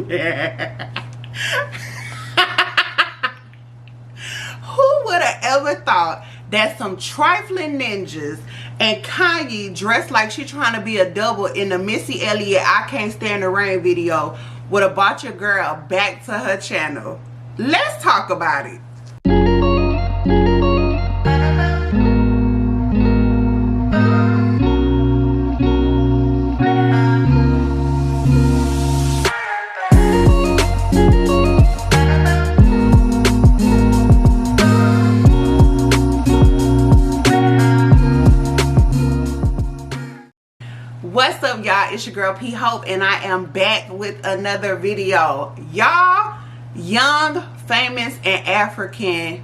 Who would have ever thought that some trifling ninjas and Kanye dressed like she trying to be a double in the Missy Elliott I Can't Stand the Rain video would have brought your girl back to her channel? Let's talk about it. What's up, y'all? It's your girl P Hope, and I am back with another video. Y'all, young, famous, and African,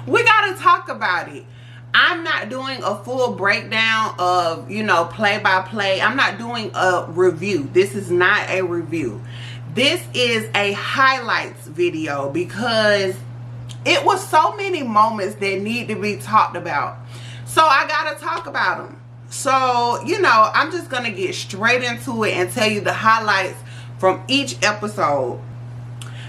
we gotta talk about it. I'm not doing a full breakdown of, play by play. I'm not doing a review. This is not a review. This is a highlights video because it was so many moments that need to be talked about. So I gotta talk about them. So, I'm just going to get straight into it and tell you the highlights from each episode.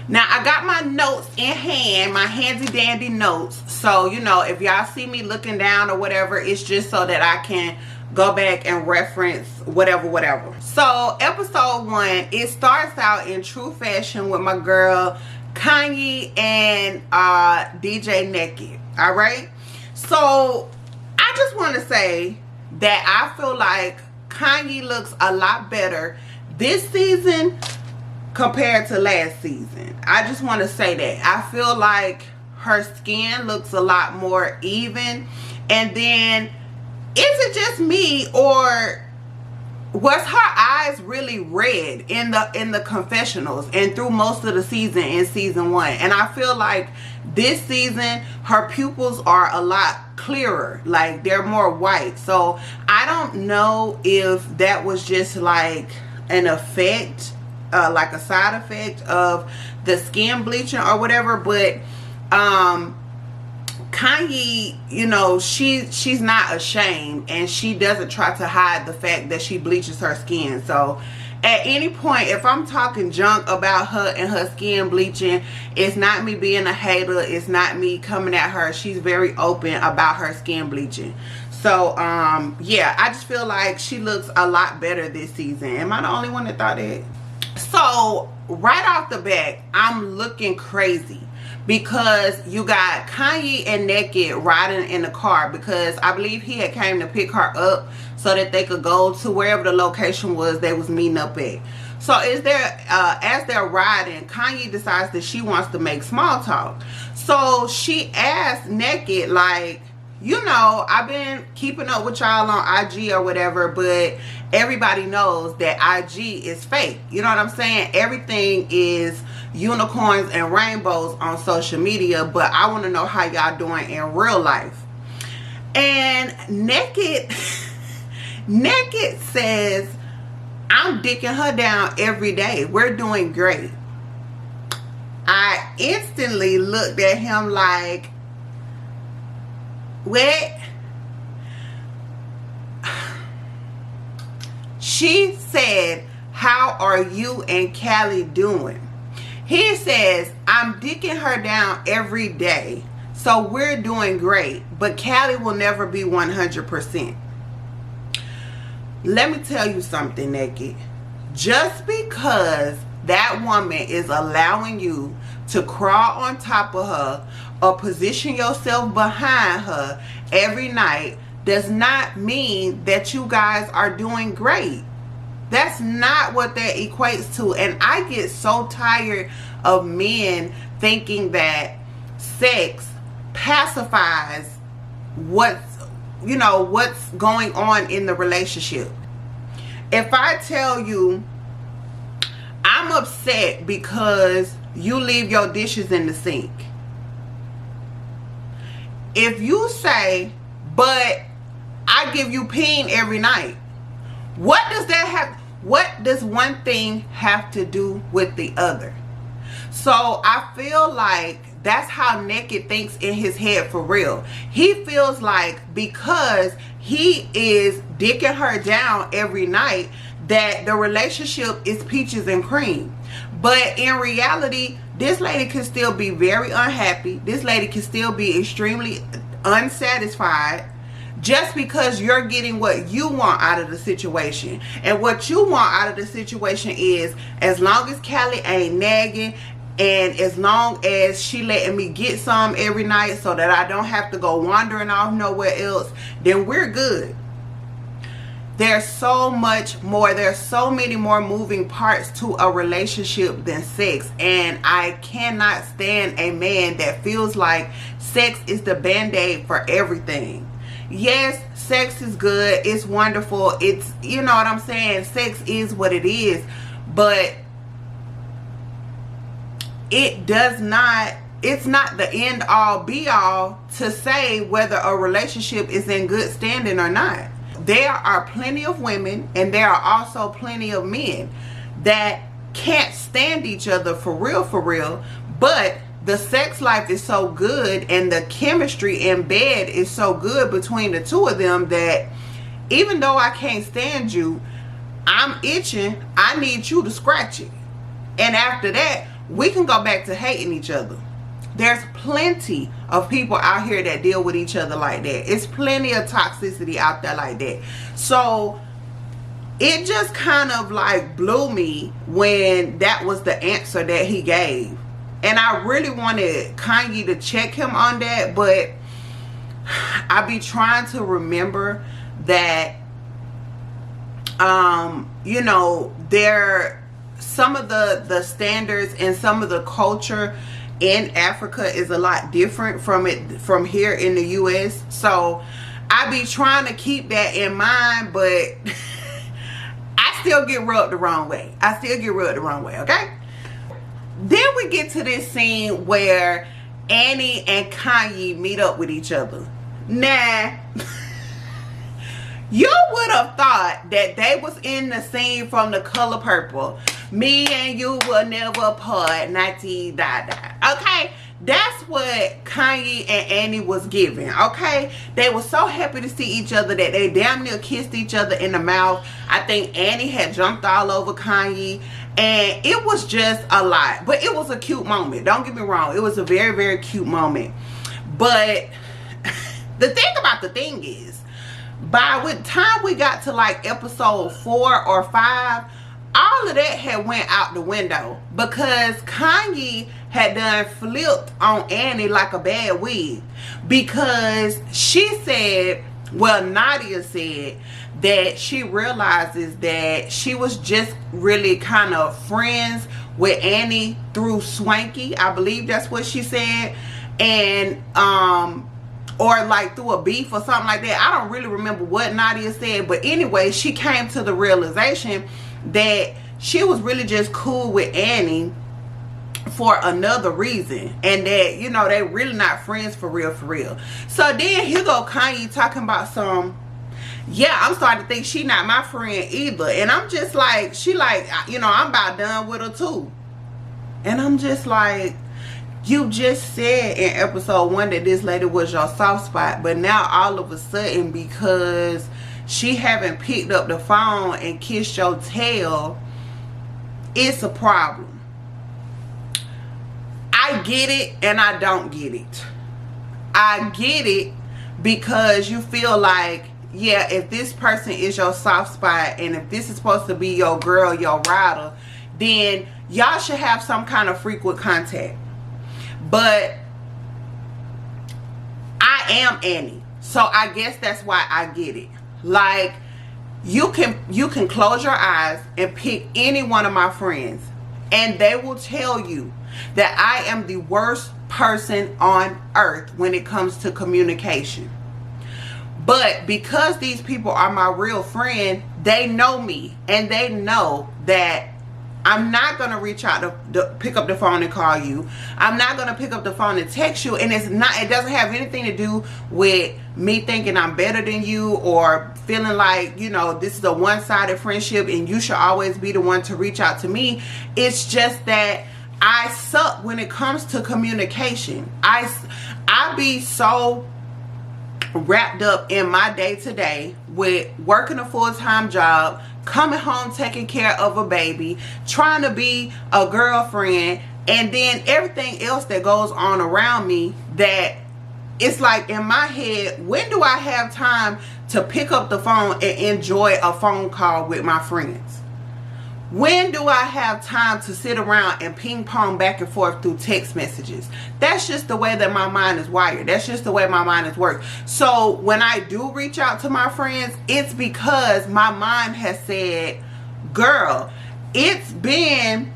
Now, I got my notes in hand, my handy dandy notes. So, if y'all see me looking down or whatever, it's just so that I can go back and reference whatever. So, episode 1, it starts out in true fashion with my girl Kanye and DJ Naked. All right? So, I just want to say that I feel like Kanye looks a lot better this season compared to last season. I just want to say that. I feel like her skin looks a lot more even. And then, is it just me, or was her eyes really red in the confessionals and through most of the season in season 1? And I feel like this season her pupils are a lot clearer, like they're more white. So I don't know if that was just like an effect, like a side effect of the skin bleaching or whatever, but Kanye, she's not ashamed, and she doesn't try to hide the fact that she bleaches her skin. So at any point, if I'm talking junk about her and her skin bleaching, it's not me being a hater. It's not me coming at her. She's very open about her skin bleaching. So, yeah, I just feel like she looks a lot better this season. Am I the only one that thought that? So, right off the bat, I'm looking crazy because you got Kanye and Naked riding in the car, because I believe he had came to pick her up so that they could go to wherever the location was they was meeting up at. So as they're riding, Kanye decides that she wants to make small talk. So she asked Naked, like, I've been keeping up with y'all on IG or whatever, but everybody knows that IG is fake. You know what I'm saying? Everything is unicorns and rainbows on social media, but I want to know how y'all doing in real life. And Naked says, I'm dicking her down every day. We're doing great. I instantly looked at him like, what? She said, how are you and Callie doing? He says, I'm dicking her down every day, so we're doing great, but Callie will never be 100%. Let me tell you something, Naked. Just because that woman is allowing you to crawl on top of her or position yourself behind her every night does not mean that you guys are doing great. That's not what that equates to. And I get so tired of men thinking that sex pacifies what's going on in the relationship. If I tell you I'm upset because you leave your dishes in the sink, if you say, but I give you peen every night, what does one thing have to do with the other? So I feel like that's how Naked thinks in his head for real. He feels like because he is dicking her down every night, that the relationship is peaches and cream. But in reality, this lady can still be very unhappy. This lady can still be extremely unsatisfied just because you're getting what you want out of the situation. And what you want out of the situation is, as long as Callie ain't nagging, and as long as she letting me get some every night so that I don't have to go wandering off nowhere else, then we're good. There's so much more. There's so many more moving parts to a relationship than sex. And I cannot stand a man that feels like sex is the band-aid for everything. Yes, sex is good. It's wonderful. It's, you know what I'm saying? Sex is what it is. But it does not, it's not the end all be all to say whether a relationship is in good standing or not. There are plenty of women, and there are also plenty of men that can't stand each other for real, but the sex life is so good and the chemistry in bed is so good between the two of them that even though I can't stand you, I'm itching, I need you to scratch it. And after that, we can go back to hating each other. There's plenty of people out here that deal with each other like that. It's plenty of toxicity out there like that. So it just kind of like blew me when that was the answer that he gave. And I really wanted Kanye to check him on that, but I be trying to remember that, you know, some of the standards and some of the culture in Africa is a lot different from here in the US. So I be trying to keep that in mind, but I still get rubbed the wrong way. Okay? Then we get to this scene where Annie and Kanye meet up with each other. Nah. You would have thought that they was in the scene from The Color Purple. Me and you will never part, naughty da da. Okay? That's what Kanye and Annie was giving. Okay? They were so happy to see each other that they damn near kissed each other in the mouth. I think Annie had jumped all over Kanye. And it was just a lot. But it was a cute moment. Don't get me wrong. It was a very, very cute moment. But the thing about the thing is, by the time we got to like episode 4 or 5, all of that had went out the window because Kanye had done flipped on Annie like a bad wig, because she said, well, Nadia said that she realizes that she was just really kind of friends with Annie through Swanky. I believe that's what she said. And or like through a beef or something like that. I don't really remember what Nadia said, but anyway, she came to the realization that she was really just cool with Annie for another reason, and that, you know, they really not friends for real. So then here go Kanye talking about some, yeah, I'm starting to think she not my friend either. And I'm just like, she like, you know, I'm about done with her too. And I'm just like, you just said in episode 1 that this lady was your soft spot, but now all of a sudden, because she haven't picked up the phone and kissed your tail, it's a problem. I get it and I don't get it. I get it because you feel like, yeah, if this person is your soft spot and if this is supposed to be your girl, your rider, then y'all should have some kind of frequent contact. But I am Annie, so I guess that's why I get it. Like, you can close your eyes and pick any one of my friends, and they will tell you that I am the worst person on earth when it comes to communication. But because these people are my real friend, they know me, and they know that I'm not going to reach out to pick up the phone and call you. I'm not going to pick up the phone and text you. And it doesn't have anything to do with me thinking I'm better than you or feeling like, you know, this is a one-sided friendship and you should always be the one to reach out to me. It's just that I suck when it comes to communication. I be so wrapped up in my day-to-day with working a full-time job, coming home taking care of a baby, trying to be a girlfriend, and then everything else that goes on around me, that it's like in my head, when do I have time to pick up the phone and enjoy a phone call with my friends? When do I have time to sit around and ping pong back and forth through text messages? That's just the way that my mind is wired. That's just the way my mind is worked. So when I do reach out to my friends, it's because my mind has said, girl, it's been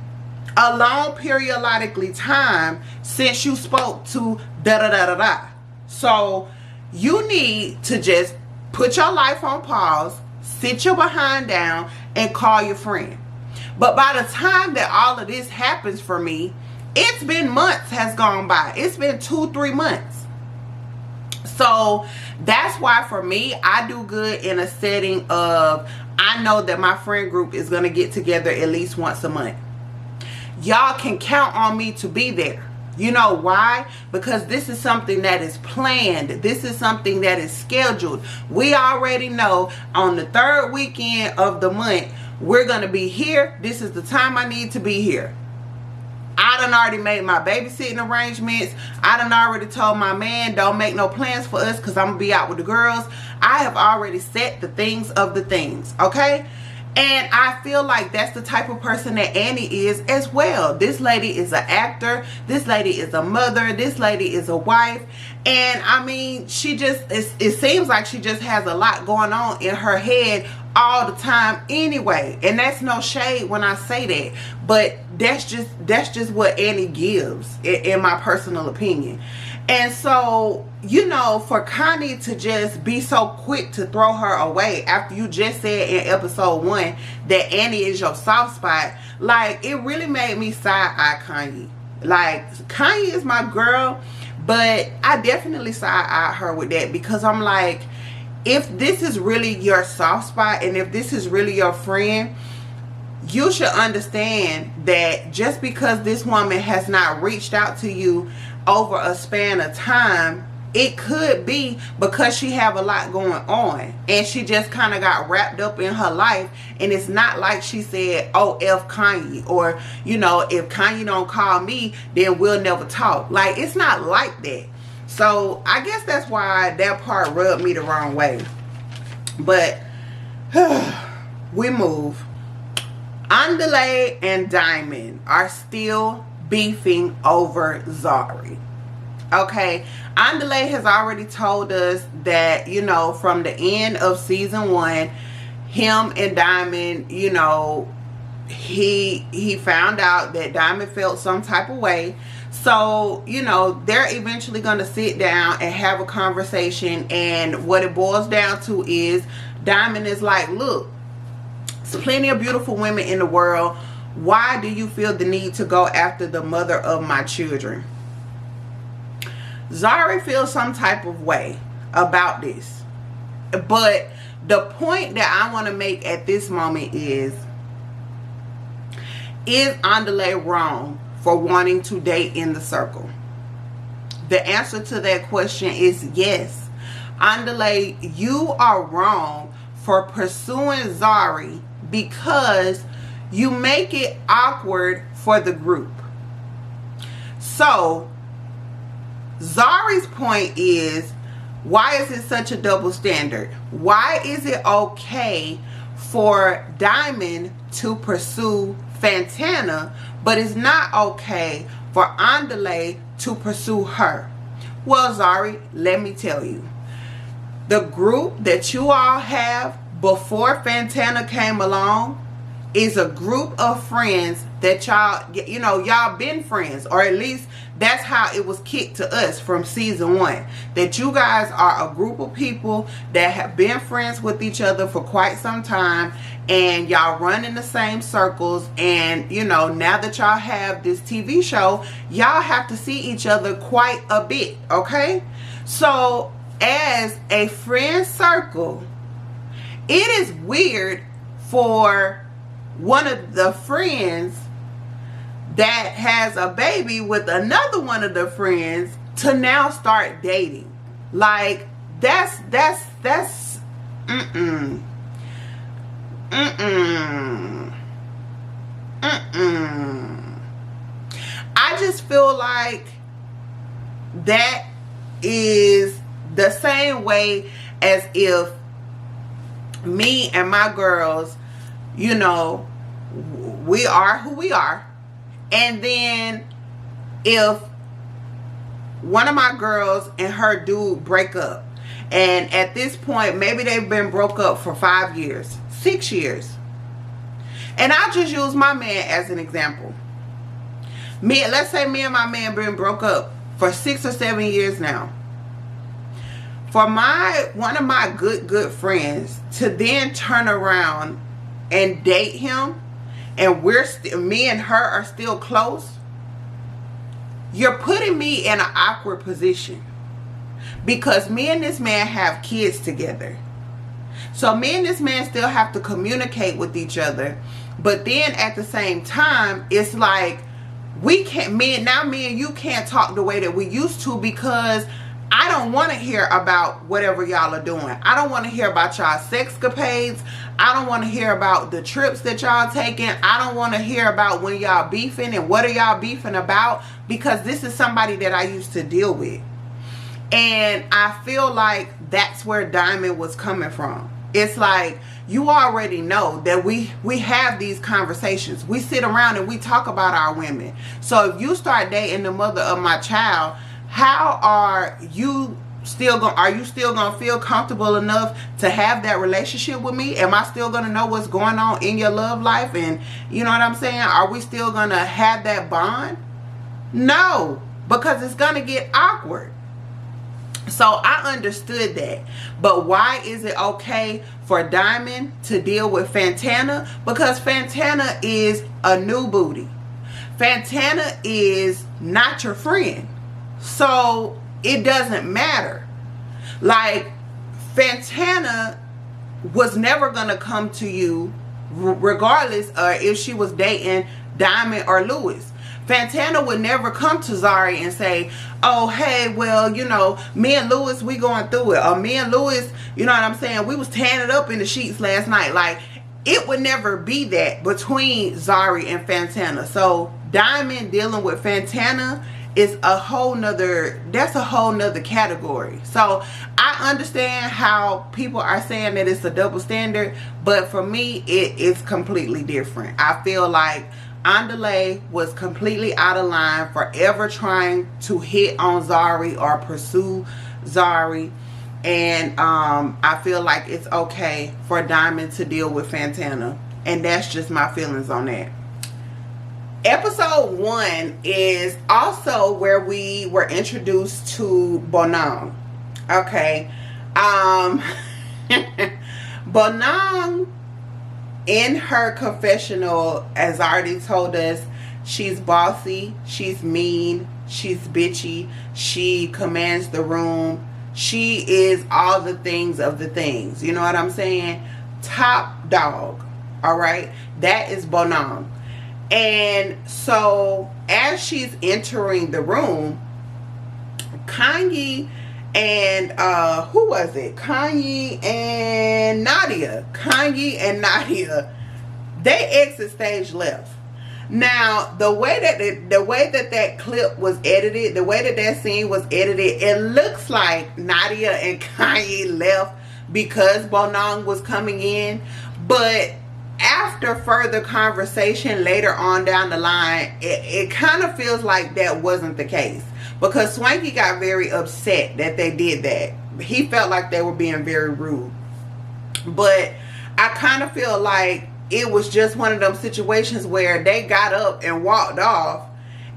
a long periodically time since you spoke to da da da da da. So you need to just put your life on pause, sit your behind down, and call your friend. But by the time that all of this happens for me, it's been months has gone by. It's been 2-3 months. So that's why for me, I do good in a setting of, I know that my friend group is going to get together at least once a month. Y'all can count on me to be there. You know why? Because this is something that is planned. This is something that is scheduled. We already know on the 3rd weekend of the month, we're going to be here. This is the time I need to be here. I done already made my babysitting arrangements. I done already told my man, don't make no plans for us because I'm going to be out with the girls. I have already set the things of the things, okay? And I feel like that's the type of person that Annie is as well. This lady is an actor. This lady is a mother. This lady is a wife. And I mean, she just, it seems like she just has a lot going on in her head all the time anyway. And that's no shade when I say that. But that's just what Annie gives, in my personal opinion. And so, you know, for Connie to just be so quick to throw her away after you just said in episode 1 that Annie is your soft spot, like, it really made me side-eye Kanye. Like, Kanye is my girl, but I definitely side-eye her with that, because I'm like, if this is really your soft spot and if this is really your friend, you should understand that just because this woman has not reached out to you over a span of time, it could be because she have a lot going on and she just kind of got wrapped up in her life. And it's not like she said, oh, F Kanye, or, you know, if Kanye don't call me, then we'll never talk. Like, it's not like that. So I guess that's why that part rubbed me the wrong way. But we move. Andale and Diamond are still beefing over Zari. Okay, Andale has already told us that, you know, from the end of season 1, him and Diamond, you know, he found out that Diamond felt some type of way. So, you know, they're eventually going to sit down and have a conversation. And what it boils down to is Diamond is like, look, there's plenty of beautiful women in the world. Why do you feel the need to go after the mother of my children? Zari feels some type of way about this. But the point that I want to make at this moment is Andale wrong for wanting to date in the circle? The answer to that question is yes. Andale, you are wrong for pursuing Zari because you make it awkward for the group. So Zari's point is, why is it such a double standard? Why is it okay for Diamond to pursue Fantana, but it's not okay for Andale to pursue her? Well, Zari, let me tell you. The group that you all have before Fantana came along is a group of friends that y'all, you know, y'all been friends, or at least that's how it was kicked to us from season 1, that you guys are a group of people that have been friends with each other for quite some time, and y'all run in the same circles. And, you know, now that y'all have this TV show, y'all have to see each other quite a bit, okay? So as a friend circle, it is weird for one of the friends that has a baby with another one of the friends to now start dating. Like, that's I just feel like that is the same way as if me and my girls, you know, we are who we are, and then if one of my girls and her dude break up, and at this point maybe they've been broke up for 5 years, 6 years, and I'll just use my man as an example. Let's say me and my man been broke up for 6 or 7 years now. For one of my good friends to then turn around and date him, and me and her are still close, you're putting me in an awkward position, because me and this man have kids together. So me and this man still have to communicate with each other, but then at the same time, it's like me and you can't talk the way that we used to, because I don't want to hear about whatever y'all are doing. I don't want to hear about y'all sexcapades. I don't want to hear about the trips that y'all taking. I don't want to hear about when y'all beefing and what are y'all beefing about, because this is somebody that I used to deal with. And I feel like that's where Diamond was coming from. It's like, you already know that we have these conversations. We sit around and we talk about our women. So if you start dating the mother of my child, how are you still gonna feel comfortable enough to have that relationship with me? Am I still gonna know what's going on in your love life? And you know what I'm saying? Are we still gonna have that bond? No, because it's gonna get awkward. So I understood that. But why is it okay for Diamond to deal with Fantana? Because Fantana is a new booty. Fantana is not your friend. So it doesn't matter. Like, Fantana was never going to come to you regardless if she was dating Diamond or Lewis. Fantana would never come to Zari and say, oh, hey, well, you know, me and Lewis, we going through it. Or me and Lewis, you know what I'm saying, we was tearing it up in the sheets last night. Like, it would never be that between Zari and Fantana. So Diamond dealing with Fantana is a whole nother category. So I understand how people are saying that it's a double standard, but for me, it is completely different. I feel like Andale was completely out of line for ever trying to hit on Zari or pursue Zari. And I feel like it's okay for Diamond to deal with Fantana. And that's just my feelings on that. Episode 1 is also where we were introduced to Bonang. Okay. Bonang, in her confessional, has already told us she's bossy, she's mean, she's bitchy, she commands the room, she is all the things of the things. You know what I'm saying? Top dog. Alright? That is Bonang. And so as she's entering the room, Kanye and who was it? Kanye and Nadia, they exit stage left. Now, the way that clip was edited, the way that scene was edited, it looks like Nadia and Kanye left because Bonang was coming in. But after further conversation later on down the line, it kind of feels like that wasn't the case, because Swanky got very upset that they did that. He felt like they were being very rude. But I kind of feel like it was just one of those situations where they got up and walked off,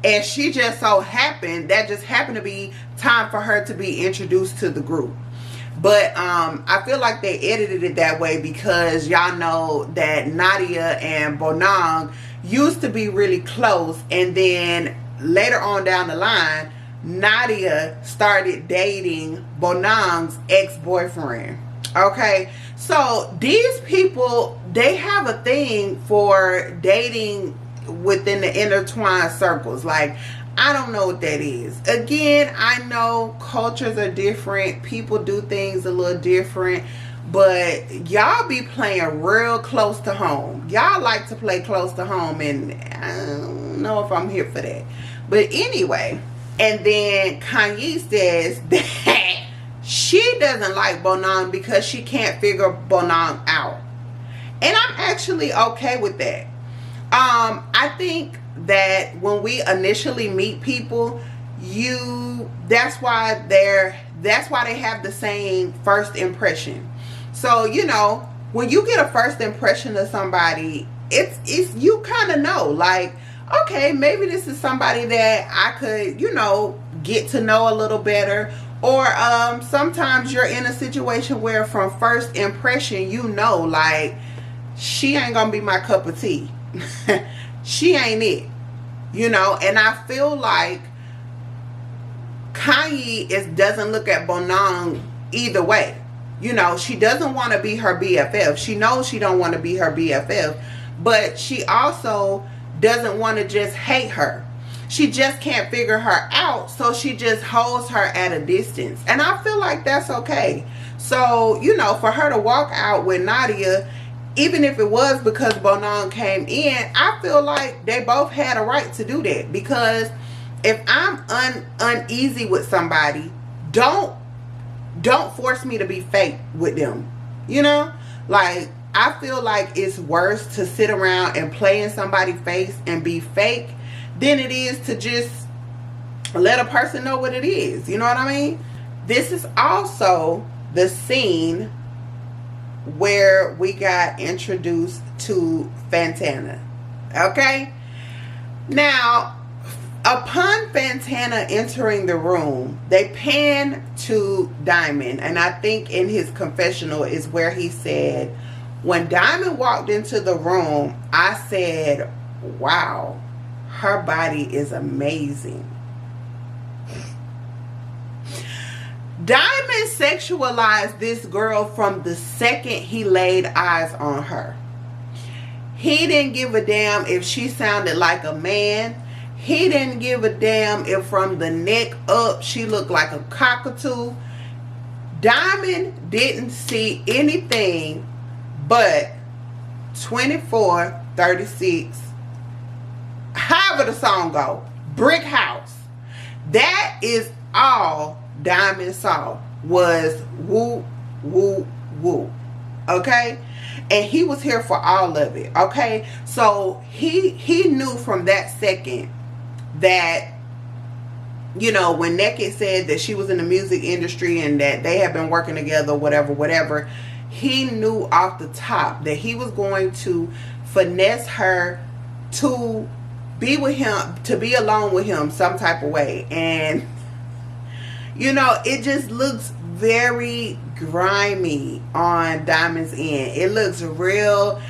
and she just so happened, that just happened to be time for her to be introduced to the group. But I feel like they edited it that way because y'all know that Nadia and Bonang used to be really close, and then later on down the line, Nadia started dating Bonang's ex-boyfriend. Okay, so these people, they have a thing for dating within the intertwined circles. Like, I don't know what that is. Again, I know cultures are different, people do things a little different, but y'all be playing real close to home. Y'all like to play close to home, and I don't know if I'm here for that. But anyway, and then Kanye says that she doesn't like Bonang because she can't figure Bonang out. And I'm actually okay with that. I think that when we initially meet people, that's why they have the same first impression. So, you know, when you get a first impression of somebody, it's you kind of know, like, okay, maybe this is somebody that I could, you know, get to know a little better. Or sometimes you're in a situation where from first impression, you know, like, she ain't gonna be my cup of tea. She ain't it, you know. And I feel like Kanye doesn't look at Bonang either way. You know, she doesn't want to be her BFF. She knows she don't want to be her BFF, but she also doesn't want to just hate her. She just can't figure her out, so she just holds her at a distance. And I feel like that's okay. So, you know, for her to walk out with Nadia, even if it was because Bonang came in, I feel like they both had a right to do that. Because if I'm uneasy with somebody, don't force me to be fake with them. You know? Like, I feel like it's worse to sit around and play in somebody's face and be fake than it is to just let a person know what it is. You know what I mean? This is also the scene where we got introduced to Fantana. Okay? Now, upon Fantana entering the room, they pan to Diamond. And I think in his confessional is where he said, when Diamond walked into the room, I said, wow, her body is amazing. Diamond sexualized this girl from the second he laid eyes on her. He didn't give a damn if she sounded like a man. He didn't give a damn if from the neck up she looked like a cockatoo. Diamond didn't see anything but 24, 36, however the song go, brick house. That is all Diamond saw, was woo, woo, woo. Okay? And he was here for all of it. Okay? So he knew from that second that, you know, when Naked said that she was in the music industry and that they had been working together, whatever, he knew off the top that he was going to finesse her to be with him, to be alone with him some type of way. And, you know, it just looks very grimy on Diamond's end. It looked real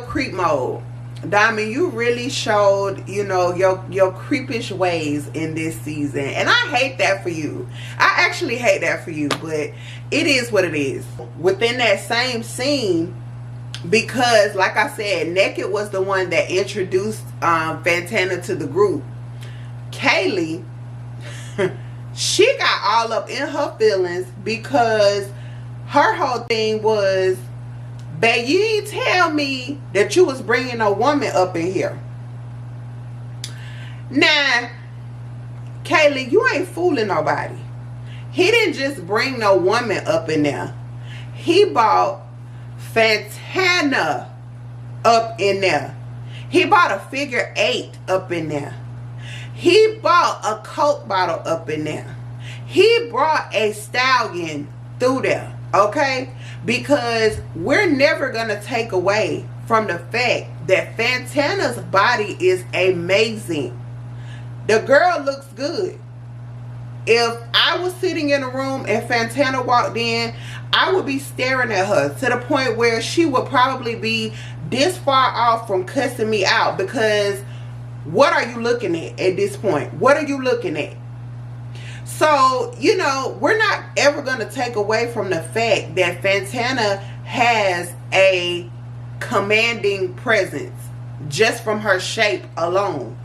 creep mode. Diamond, you really showed, you know, your creepish ways in this season. And I hate that for you. I actually hate that for you, but it is what it is. Within that same scene, because like I said, Naked was the one that introduced Fantana to the group. Kaylee, she got all up in her feelings because her whole thing was, babe, you didn't tell me that you was bringing a woman up in here. Now, Kaylee, you ain't fooling nobody. He didn't just bring no woman up in there. He brought Fantana up in there. He bought a figure 8 up in there. He bought a Coke bottle up in there. He brought a stallion through there. Okay? Because we're never going to take away from the fact that Fantana's body is amazing. The girl looks good. If I was sitting in a room and Fantana walked in, I would be staring at her to the point where she would probably be this far off from cussing me out. Because what are you looking at this point? What are you looking at? So, you know, we're not ever going to take away from the fact that Fantana has a commanding presence just from her shape alone.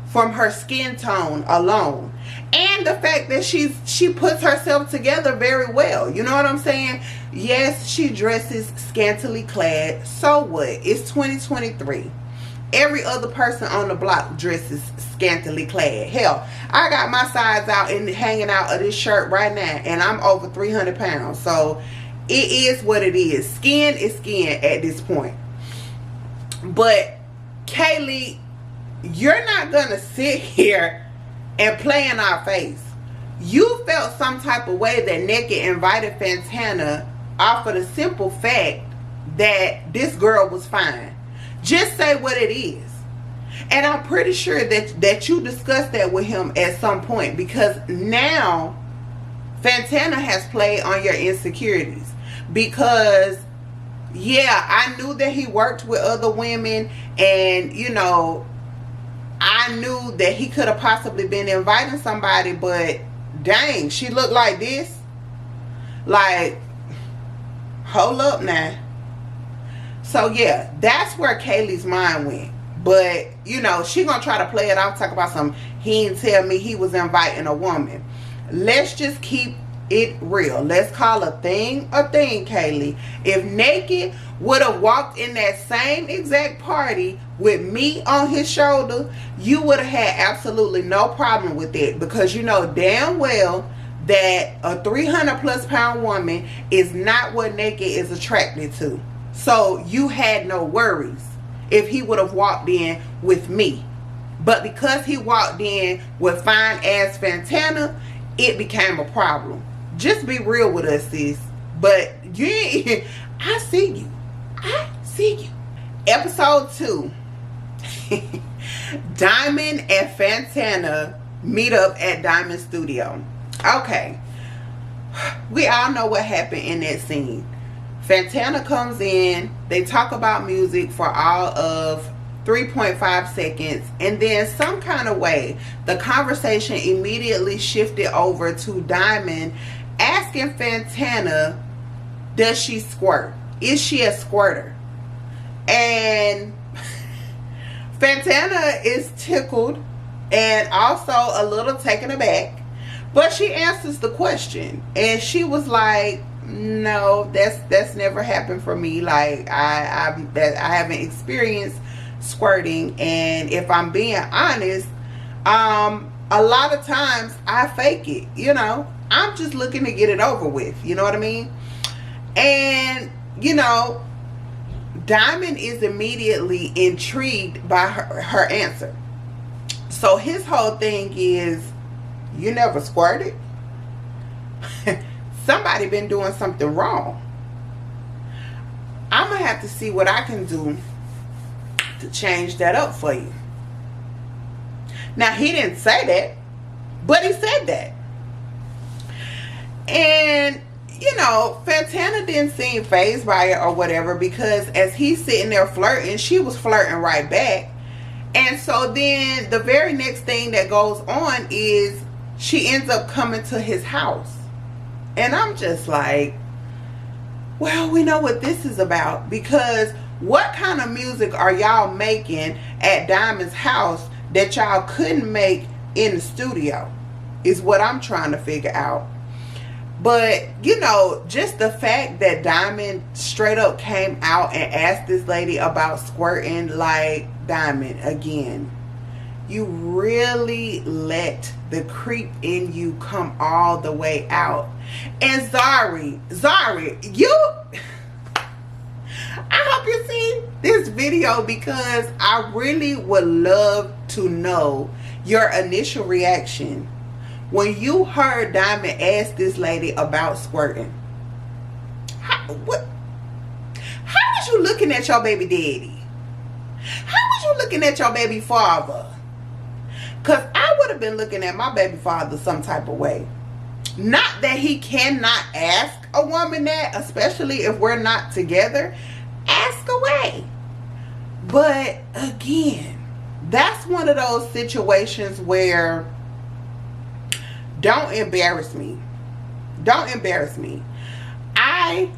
from her skin tone alone, and the fact that she puts herself together very well. You know what I'm saying? Yes, she dresses scantily clad. So what? It's 2023. Every other person on the block dresses scantily clad. Hell, I got my size out and hanging out of this shirt right now, and I'm over 300 pounds. So it is what it is. Skin is skin at this point. But Kaylee, you're not gonna sit here and play in our face. You felt some type of way that Naked invited Fantana off of the simple fact that this girl was fine. Just say what it is. And I'm pretty sure that you discussed that with him at some point, because now Fantana has played on your insecurities. Because yeah, I knew that he worked with other women, and you know, I knew that he could have possibly been inviting somebody, but dang, she looked like this. Like, hold up now. So yeah, that's where Kaylee's mind went. But you know, she gonna try to play it off, talk about some, he didn't tell me he was inviting a woman. Let's just keep it real. Let's call a thing, Kaylee. If Naked would have walked in that same exact party with me on his shoulder, you would have had absolutely no problem with it, because you know damn well that a 300 plus pound woman is not what Naked is attracted to. So you had no worries if he would have walked in with me. But because he walked in with fine ass Fantana, it became a problem. Just be real with us, sis. But you ain't, I see you. I see you. Episode 2. Diamond and Fantana meet up at Diamond Studio. Okay. We all know what happened in that scene. Fantana comes in. They talk about music for all of 3.5 seconds, and then some kind of way the conversation immediately shifted over to Diamond asking Fantana, does she squirt? Is she a squirter? And Fantana is tickled and also a little taken aback, but she answers the question, and she was like, no, that's never happened for me. Like I haven't experienced squirting, and if I'm being honest, a lot of times I fake it. You know, I'm just looking to get it over with. You know what I mean? And you know, Diamond is immediately intrigued by her answer. So his whole thing is, you never squirted? Somebody been doing something wrong. I'm gonna have to see what I can do to change that up for you. Now, he didn't say that, but he said that. And you know, Fantana didn't seem fazed by it or whatever, because as he's sitting there flirting, she was flirting right back. And so then the very next thing that goes on is she ends up coming to his house. And I'm just like, well, we know what this is about, because what kind of music are y'all making at Diamond's house that y'all couldn't make in the studio is what I'm trying to figure out. But, you know, just the fact that Diamond straight up came out and asked this lady about squirting, like, Diamond, again, you really let the creep in you come all the way out. And Zari, you, I hope you see this video, because I really would love to know your initial reaction when you heard Diamond ask this lady about squirting. How was you looking at your baby daddy? How was you looking at your baby father? Because I would have been looking at my baby father some type of way. Not that he cannot ask a woman that, especially if we're not together. Ask away. But again, that's one of those situations where, don't embarrass me. Don't embarrass me. I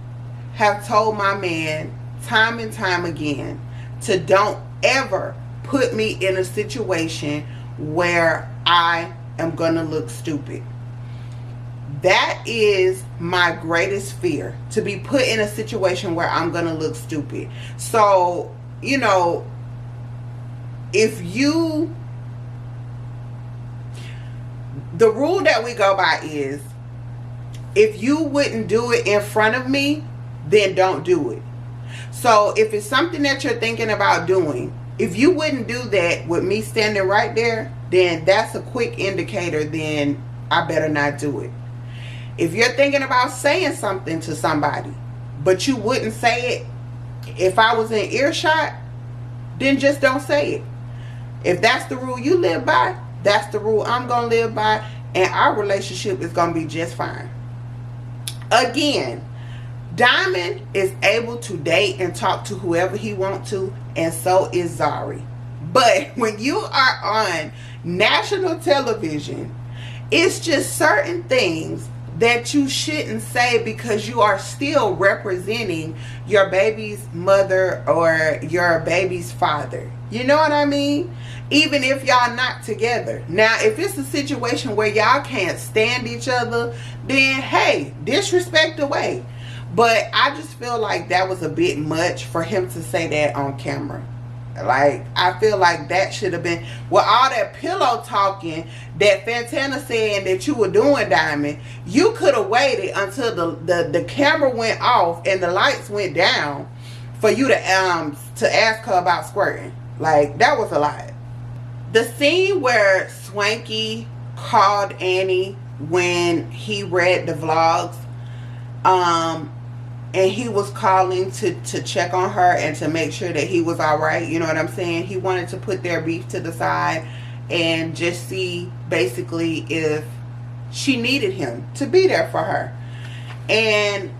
have told my man time and time again to don't ever put me in a situation where I am gonna look stupid. That is my greatest fear, to be put in a situation where I'm gonna look stupid. So, you know, the rule that we go by is, if you wouldn't do it in front of me, then don't do it. So if it's something that you're thinking about doing, if you wouldn't do that with me standing right there, then that's a quick indicator, then I better not do it. If you're thinking about saying something to somebody, but you wouldn't say it if I was in earshot, then just don't say it. If that's the rule you live by, that's the rule I'm going to live by, and our relationship is going to be just fine. Again, Diamond is able to date and talk to whoever he wants to, and so is Zari. But when you are on national television, it's just certain things that you shouldn't say, because you are still representing your baby's mother or your baby's father. You know what I mean? Even if y'all not together. Now, if it's a situation where y'all can't stand each other, then hey, disrespect away. But I just feel like that was a bit much for him to say that on camera. Like, I feel like that should have been, with all that pillow talking that Fantana saying that you were doing, Diamond, you could have waited until the camera went off and the lights went down for you to ask her about squirting. Like, that was a lot. The scene where Swanky called Annie when he read the vlogs, and he was calling to check on her and to make sure that he was all right. You know what I'm saying? He wanted to put their beef to the side and just see basically if she needed him to be there for her. And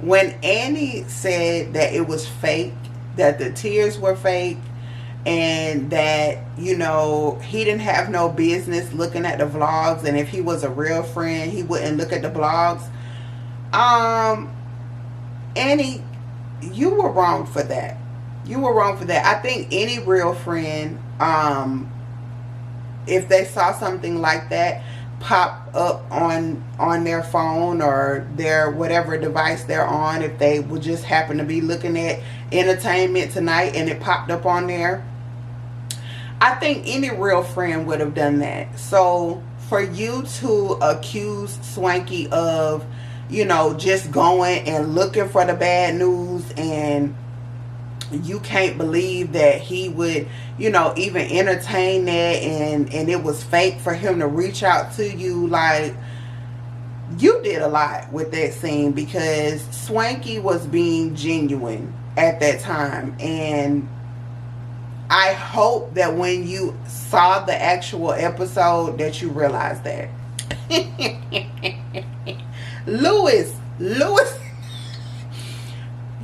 when Annie said that it was fake, that the tears were fake, and that, you know, he didn't have no business looking at the vlogs, and if he was a real friend, he wouldn't look at the vlogs. Annie, you were wrong for that. You were wrong for that. I think any real friend, if they saw something like that pop up on their phone or their whatever device they're on, if they would just happen to be looking at Entertainment Tonight and it popped up on there, I think any real friend would have done that. So for you to accuse Swanky of, you know, just going and looking for the bad news, and you can't believe that he would, you know, even entertain that, and it was fake for him to reach out to you. Like, you did a lot with that scene, because Swanky was being genuine at that time, and I hope that when you saw the actual episode that you realized that. Lewis,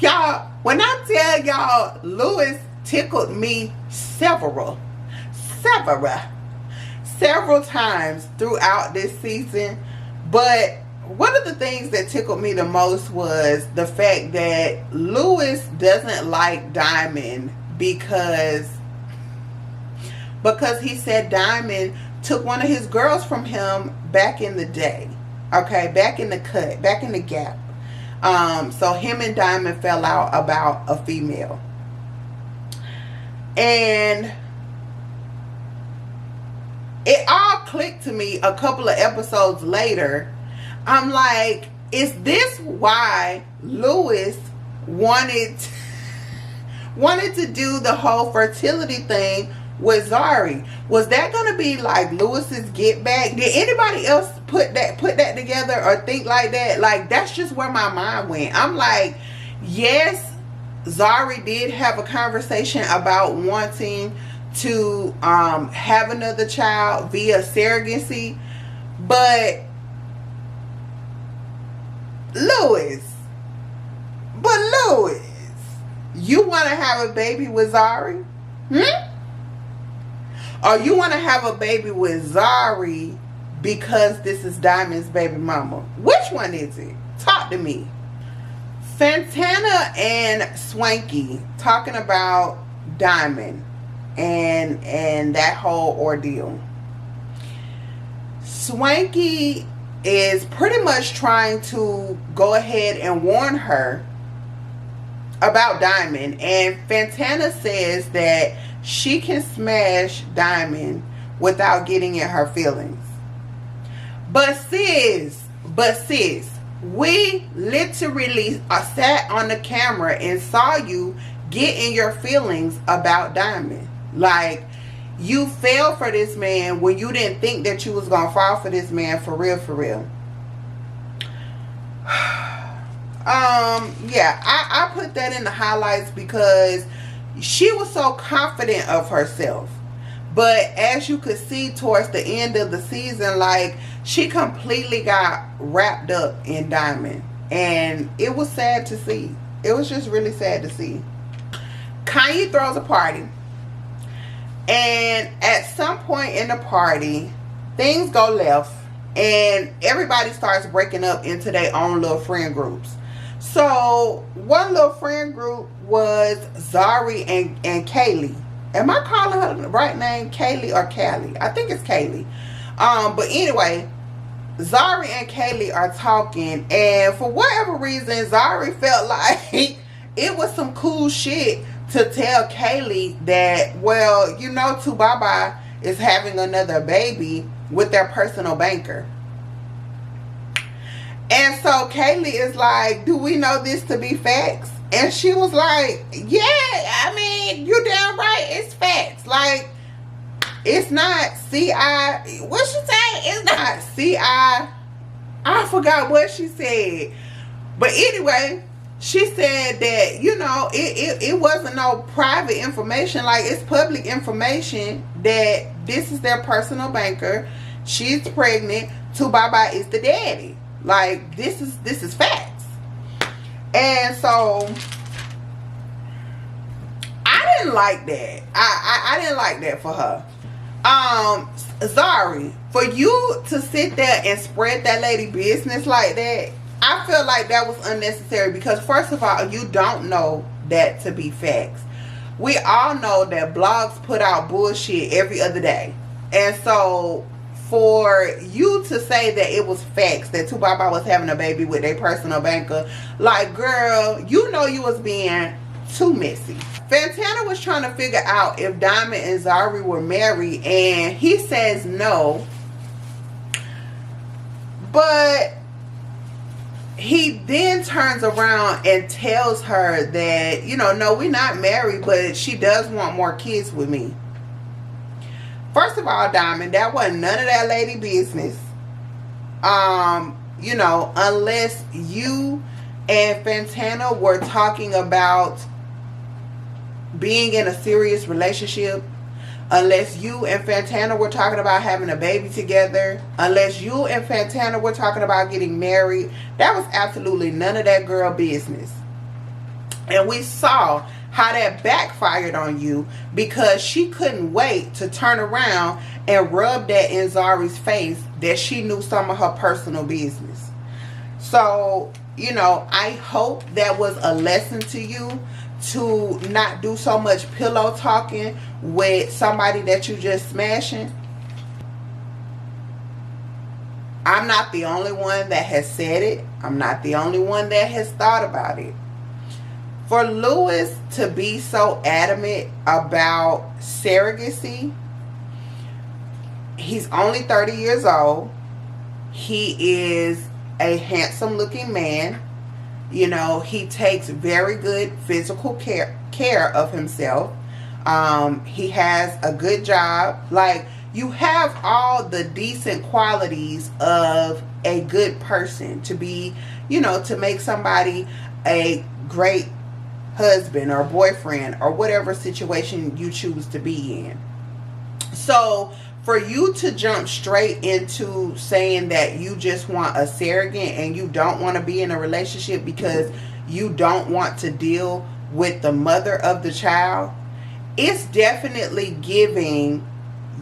y'all, when I tell y'all, Lewis tickled me several times throughout this season. But one of the things that tickled me the most was the fact that Lewis doesn't like Diamond because he said Diamond took one of his girls from him back in the day. Okay, back in the cut, back in the gap. So him and Diamond fell out about a female. And it all clicked to me a couple of episodes later. I'm like, is this why Lewis wanted to do the whole fertility thing with Zari? Was that gonna be like Lewis's get back? Did anybody else put that together or think like that? Like, that's just where my mind went. I'm like, yes, Zari did have a conversation about wanting to have another child via surrogacy, but Lewis, you want to have a baby with Zari? Or you want to have a baby with Zari because this is Diamond's baby mama? Which one is it? Talk to me. Fantana and Swanky talking about Diamond and that whole ordeal. Swanky is pretty much trying to go ahead and warn her about Diamond, and Fantana says that she can smash Diamond without getting in her feelings. But sis, we literally sat on the camera and saw you get in your feelings about Diamond. Like, you fell for this man when you didn't think that you was gonna fall for this man for real, for real. Yeah, I put that in the highlights because she was so confident of herself. But as you could see towards the end of the season, like, she completely got wrapped up in Diamond. And it was sad to see. It was just really sad to see. Kanye throws a party. And at some point in the party, things go left. And everybody starts breaking up into their own little friend groups. So, one little friend group was Zari and Kaylee. Am I calling her the right name? Kaylee or Callie? I think it's Kaylee. But anyway, Zari and Kaylee are talking. And for whatever reason, Zari felt like it was some cool shit to tell Kaylee that, well, you know, Tubaba is having another baby with their personal banker. And so Kaylee is like, do we know this to be facts? And she was like, yeah, I mean, you damn right, it's facts. Like, it's not C.I. What she say? It's not C.I. I forgot what she said. But anyway, she said that, you know, it wasn't no private information. Like, it's public information that this is their personal banker. She's pregnant. Tubaba is the daddy. Like, this is facts. And so I didn't like that. I didn't like that for her. Zari, for you to sit there and spread that lady business like that, I feel like that was unnecessary, because first of all, you don't know that to be facts. We all know that blogs put out bullshit every other day. And so for you to say that it was facts that Tubaba was having a baby with a personal banker, like, girl, you know you was being too messy. Fantana was trying to figure out if Diamond and Zari were married, and he says no. But he then turns around and tells her that, you know, no, we're not married, but she does want more kids with me. First of all, Diamond, that wasn't none of that lady business. You know, unless you and Fantana were talking about being in a serious relationship, unless you and Fantana were talking about having a baby together, unless you and Fantana were talking about getting married, that was absolutely none of that girl business. And we saw how that backfired on you, because she couldn't wait to turn around and rub that in Zari's face that she knew some of her personal business. So, you know, I hope that was a lesson to you, to not do so much pillow talking with somebody that you just smashing. I'm not the only one that has said it. I'm not the only one that has thought about it. For Lewis to be so adamant about surrogacy, he's only 30 years old. He is a handsome looking man. You know, he takes very good physical care of himself. He has a good job. Like, you have all the decent qualities of a good person to be, you know, to make somebody a great husband or boyfriend or whatever situation you choose to be in. So for you to jump straight into saying that you just want a surrogate and you don't want to be in a relationship because you don't want to deal with the mother of the child, it's definitely giving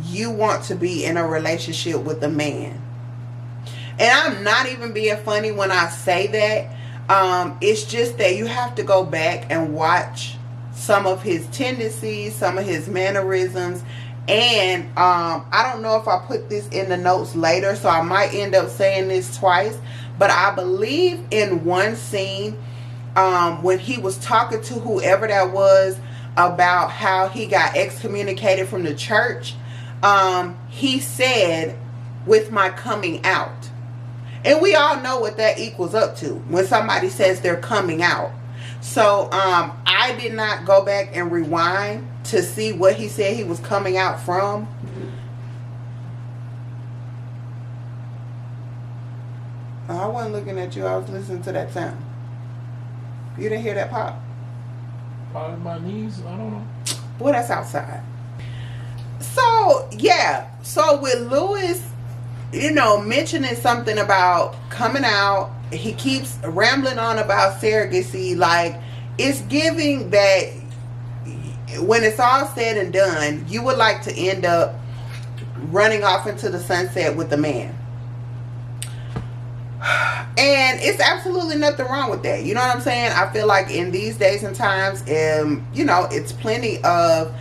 you want to be in a relationship with a man. And I'm not even being funny when I say that. It's just that you have to go back and watch some of his tendencies, some of his mannerisms. And I don't know if I put this in the notes later, so I might end up saying this twice, but I believe in one scene, when he was talking to whoever that was about how he got excommunicated from the church, he said, with my coming out. And we all know what that equals up to when somebody says they're coming out. So I did not go back and rewind to see what he said he was coming out from. Oh, I wasn't looking at you. I was listening to that sound. You didn't hear that pop? Probably my knees. I don't know. Boy, that's outside. So, yeah. So with Lewis, you know, mentioning something about coming out, he keeps rambling on about surrogacy. Like, it's giving that when it's all said and done, you would like to end up running off into the sunset with the man. And it's absolutely nothing wrong with that. You know what I'm saying? I feel like in these days and times, you know, it's plenty of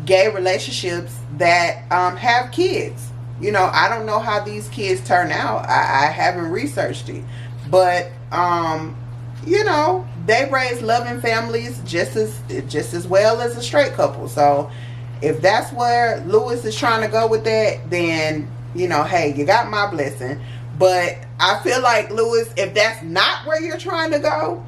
gay relationships that have kids. You know, I don't know how these kids turn out. I haven't researched it. But, you know, they raise loving families just as well as a straight couple. So if that's where Lewis is trying to go with that, then, you know, hey, you got my blessing. But I feel like, Lewis, if that's not where you're trying to go,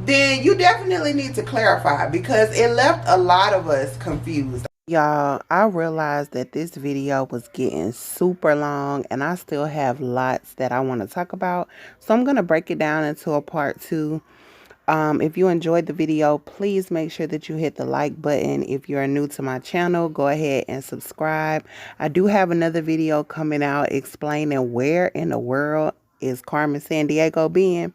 then you definitely need to clarify, because it left a lot of us confused. Y'all, I realized that this video was getting super long and I still have lots that I want to talk about. So I'm going to break it down into a part 2. If you enjoyed the video, please make sure that you hit the like button. If you're new to my channel, go ahead and subscribe. I do have another video coming out explaining where in the world is Carmen Sandiego being.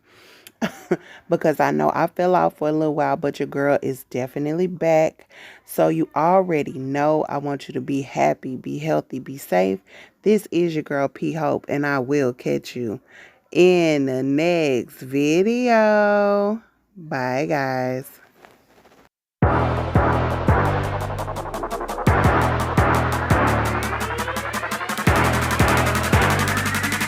Because I know I fell out for a little while, but your girl is definitely back. So you already know I want you to be happy, be healthy, be safe. This is your girl P Hope, and I will catch you in the next video. Bye, guys.